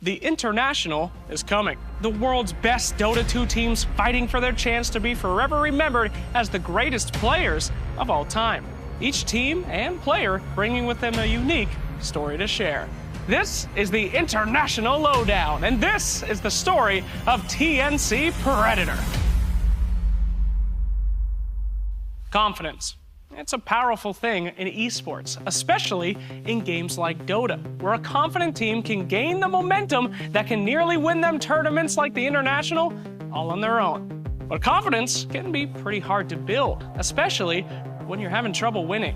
The International is coming. The world's best Dota 2 teams fighting for their chance to be forever remembered as the greatest players of all time. Each team and player bringing with them a unique story to share. This is the International Lowdown, and this is the story of TNC Predator. Confidence. It's a powerful thing in esports, especially in games like Dota, where a confident team can gain the momentum that can nearly win them tournaments like the International all on their own. But confidence can be pretty hard to build, especially when you're having trouble winning.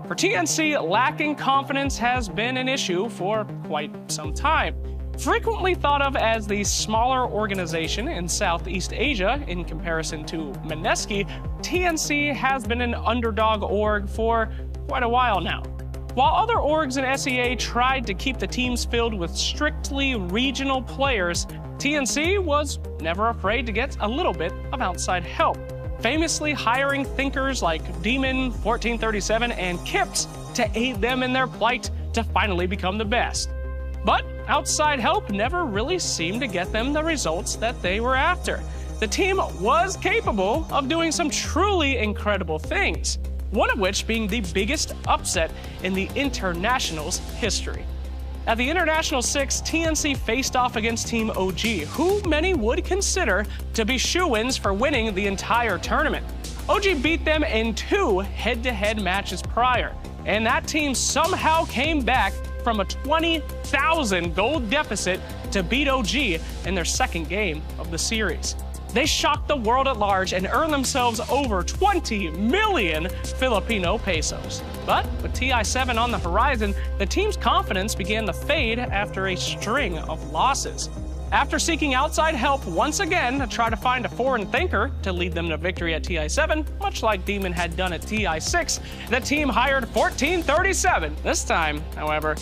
For TNC, lacking confidence has been an issue for quite some time. Frequently thought of as the smaller organization in Southeast Asia in comparison to Mineski, TNC has been an underdog org for quite a while now. While other orgs in SEA tried to keep the teams filled with strictly regional players, TNC was never afraid to get a little bit of outside help, famously hiring thinkers like Demon, 1437, and Kips to aid them in their plight to finally become the best. But outside help never really seemed to get them the results that they were after. The team was capable of doing some truly incredible things, one of which being the biggest upset in the International's history. At the International 6, TNC faced off against Team OG, who many would consider to be shoo-ins for winning the entire tournament. OG beat them in 2 head-to-head matches prior, and that team somehow came back from a 20,000 gold deficit to beat OG in their second game of the series. They shocked the world at large and earned themselves over 20 million Filipino pesos. But with TI7 on the horizon, the team's confidence began to fade after a string of losses. After seeking outside help once again to try to find a foreign thinker to lead them to victory at TI7, much like Demon had done at TI6, the team hired 1437. This time, however,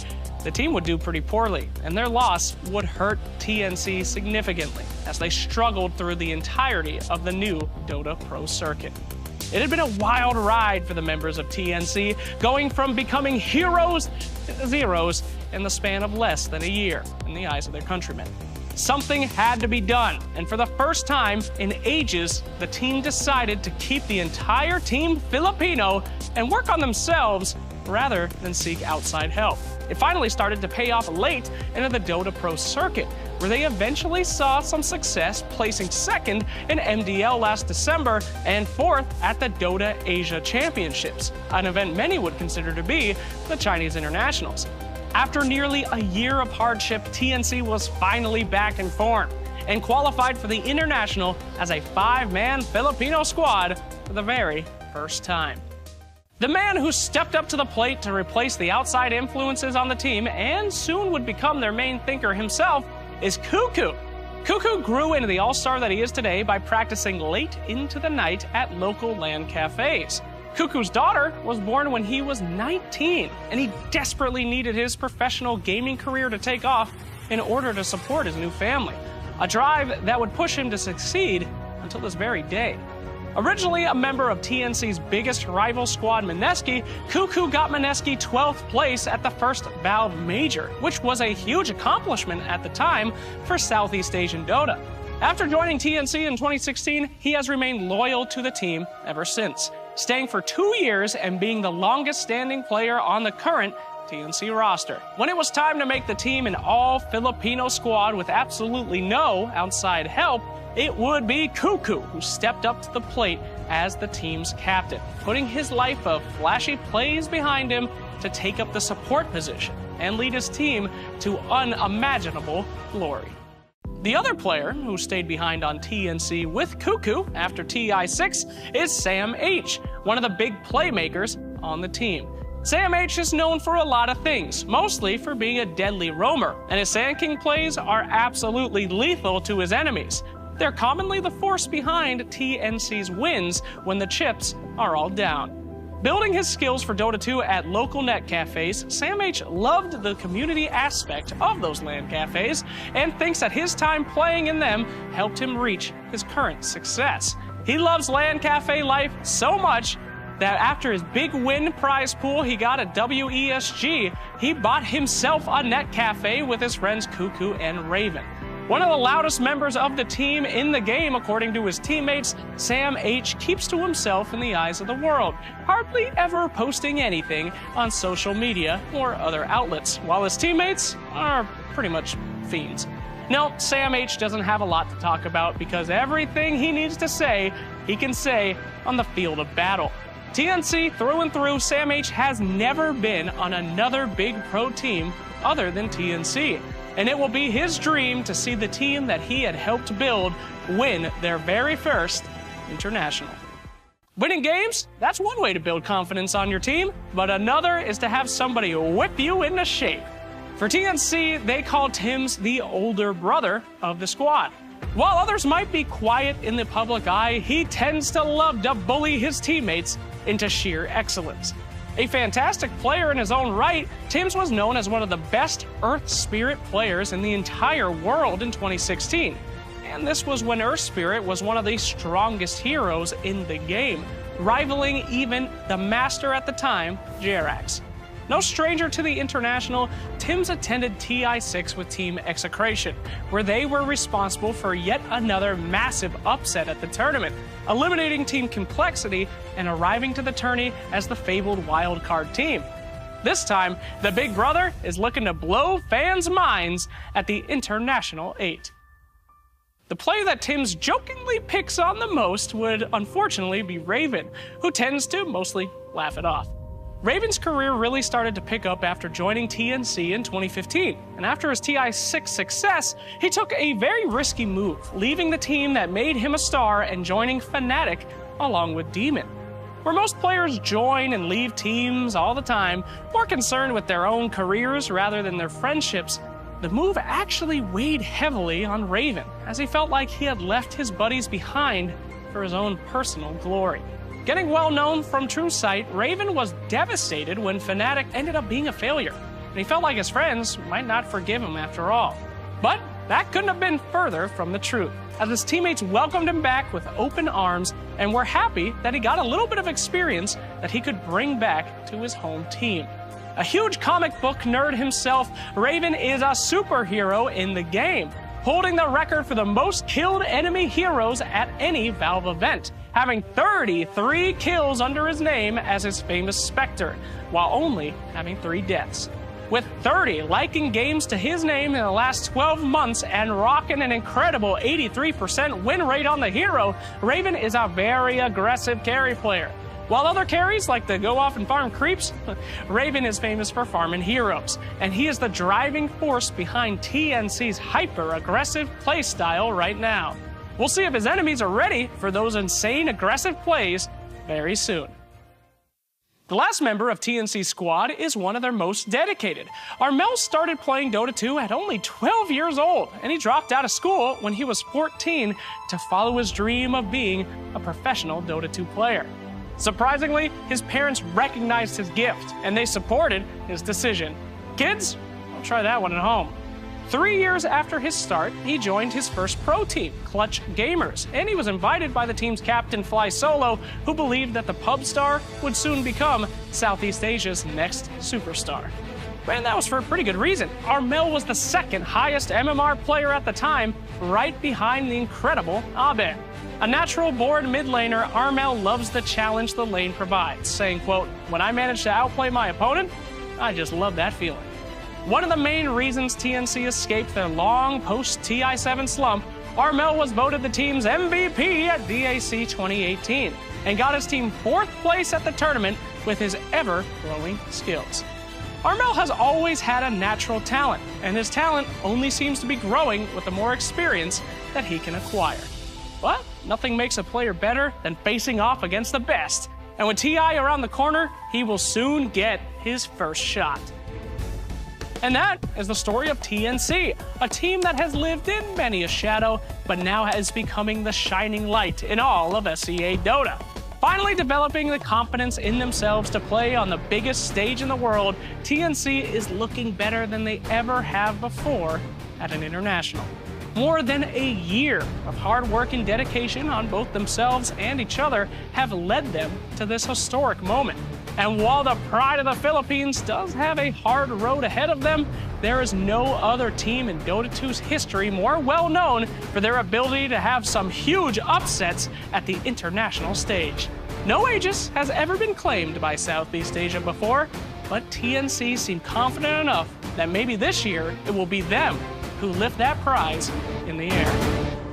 the team would do pretty poorly, and their loss would hurt TNC significantly as they struggled through the entirety of the new Dota Pro circuit. It had been a wild ride for the members of TNC, going from becoming heroes to zeros in the span of less than a year in the eyes of their countrymen. Something had to be done, and for the first time in ages, the team decided to keep the entire team Filipino and work on themselves rather than seek outside help. It finally started to pay off late into the Dota Pro circuit, where they eventually saw some success, placing second in MDL last December and 4th at the Dota Asia Championships, an event many would consider to be the Chinese Internationals. After nearly a year of hardship, TNC was finally back in form and qualified for the International as a 5-man Filipino squad for the very first time. The man who stepped up to the plate to replace the outside influences on the team and soon would become their main thinker himself is Cuckoo. Cuckoo grew into the all-star that he is today by practicing late into the night at local LAN cafes. Cuckoo's daughter was born when he was 19, and he desperately needed his professional gaming career to take off in order to support his new family, a drive that would push him to succeed until this very day. Originally a member of TNC's biggest rival squad, Mineski, Cuckoo got Mineski 12th place at the first Valve Major, which was a huge accomplishment at the time for Southeast Asian Dota. After joining TNC in 2016, he has remained loyal to the team ever since, staying for 2 years and being the longest standing player on the current TNC roster. When it was time to make the team an all-Filipino squad with absolutely no outside help, it would be Cuckoo who stepped up to the plate as the team's captain, putting his life of flashy plays behind him to take up the support position and lead his team to unimaginable glory. The other player who stayed behind on TNC with Cuckoo after TI6 is Sam H, one of the big playmakers on the team. Sam H is known for a lot of things, mostly for being a deadly roamer, and his Sand King plays are absolutely lethal to his enemies. They're commonly the force behind TNC's wins when the chips are all down. Building his skills for Dota 2 at local net cafes, Sam H loved the community aspect of those LAN cafes and thinks that his time playing in them helped him reach his current success. He loves LAN cafe life so much that after his big win prize pool he got at WESG, he bought himself a net cafe with his friends Cuckoo and Raven. One of the loudest members of the team in the game, according to his teammates, Sam H keeps to himself in the eyes of the world, hardly ever posting anything on social media or other outlets, while his teammates are pretty much fiends. No, Sam H doesn't have a lot to talk about because everything he needs to say, he can say on the field of battle. TNC through and through, Sam H has never been on another big pro team other than TNC. And it will be his dream to see the team that he had helped build win their very first international. Winning games, that's one way to build confidence on your team, but another is to have somebody whip you into shape. For TNC, they call Tim's the older brother of the squad. While others might be quiet in the public eye, he tends to love to bully his teammates into sheer excellence. A fantastic player in his own right, Tim's was known as one of the best Earth Spirit players in the entire world in 2016. And this was when Earth Spirit was one of the strongest heroes in the game, rivaling even the master at the time, Jerax. No stranger to the International, Tim's attended TI6 with Team Execration, where they were responsible for yet another massive upset at the tournament, eliminating Team Complexity and arriving to the tourney as the fabled wildcard team. This time, the big brother is looking to blow fans' minds at the International 8. The player that Tim's jokingly picks on the most would unfortunately be Raven, who tends to mostly laugh it off. Raven's career really started to pick up after joining TNC in 2015, and after his TI6 success, he took a very risky move, leaving the team that made him a star and joining Fnatic along with Demon. Where most players join and leave teams all the time, more concerned with their own careers rather than their friendships, the move actually weighed heavily on Raven, as he felt like he had left his buddies behind for his own personal glory. Getting well known from True Sight, Raven was devastated when Fnatic ended up being a failure, and he felt like his friends might not forgive him after all. But that couldn't have been further from the truth, as his teammates welcomed him back with open arms and were happy that he got a little bit of experience that he could bring back to his home team. A huge comic book nerd himself, Raven is a superhero in the game, holding the record for the most killed enemy heroes at any Valve event, having 33 kills under his name as his famous Spectre, while only having 3 deaths. With 30 liking games to his name in the last 12 months and rocking an incredible 83% win rate on the hero, Raven is a very aggressive carry player. While other carries like to go off and farm creeps, Raven is famous for farming heroes, and he is the driving force behind TNC's hyper-aggressive playstyle right now. We'll see if his enemies are ready for those insane aggressive plays very soon. The last member of TNC's squad is one of their most dedicated. Armel started playing Dota 2 at only 12 years old, and he dropped out of school when he was 14 to follow his dream of being a professional Dota 2 player. Surprisingly, his parents recognized his gift, and they supported his decision. Kids, don't try that one at home. 3 years after his start, he joined his first pro team, Clutch Gamers, and he was invited by the team's captain Fly Solo, who believed that the pub star would soon become Southeast Asia's next superstar. And that was for a pretty good reason. Armel was the second highest MMR player at the time, right behind the incredible Abe. A natural-born mid laner, Armel loves the challenge the lane provides, saying, quote, "When I manage to outplay my opponent, I just love that feeling." One of the main reasons TNC escaped their long post-TI7 slump, Armel was voted the team's MVP at DAC 2018 and got his team 4th place at the tournament with his ever-growing skills. Armel has always had a natural talent, and his talent only seems to be growing with the more experience that he can acquire. But nothing makes a player better than facing off against the best, and with TI around the corner, he will soon get his first shot. And that is the story of TNC, a team that has lived in many a shadow, but now is becoming the shining light in all of SEA Dota. Finally developing the confidence in themselves to play on the biggest stage in the world, TNC is looking better than they ever have before at an international. More than a year of hard work and dedication on both themselves and each other have led them to this historic moment. And while the pride of the Philippines does have a hard road ahead of them, there is no other team in Dota 2's history more well known for their ability to have some huge upsets at the international stage. No Aegis has ever been claimed by Southeast Asia before, but TNC seem confident enough that maybe this year it will be them who lift that prize in the air.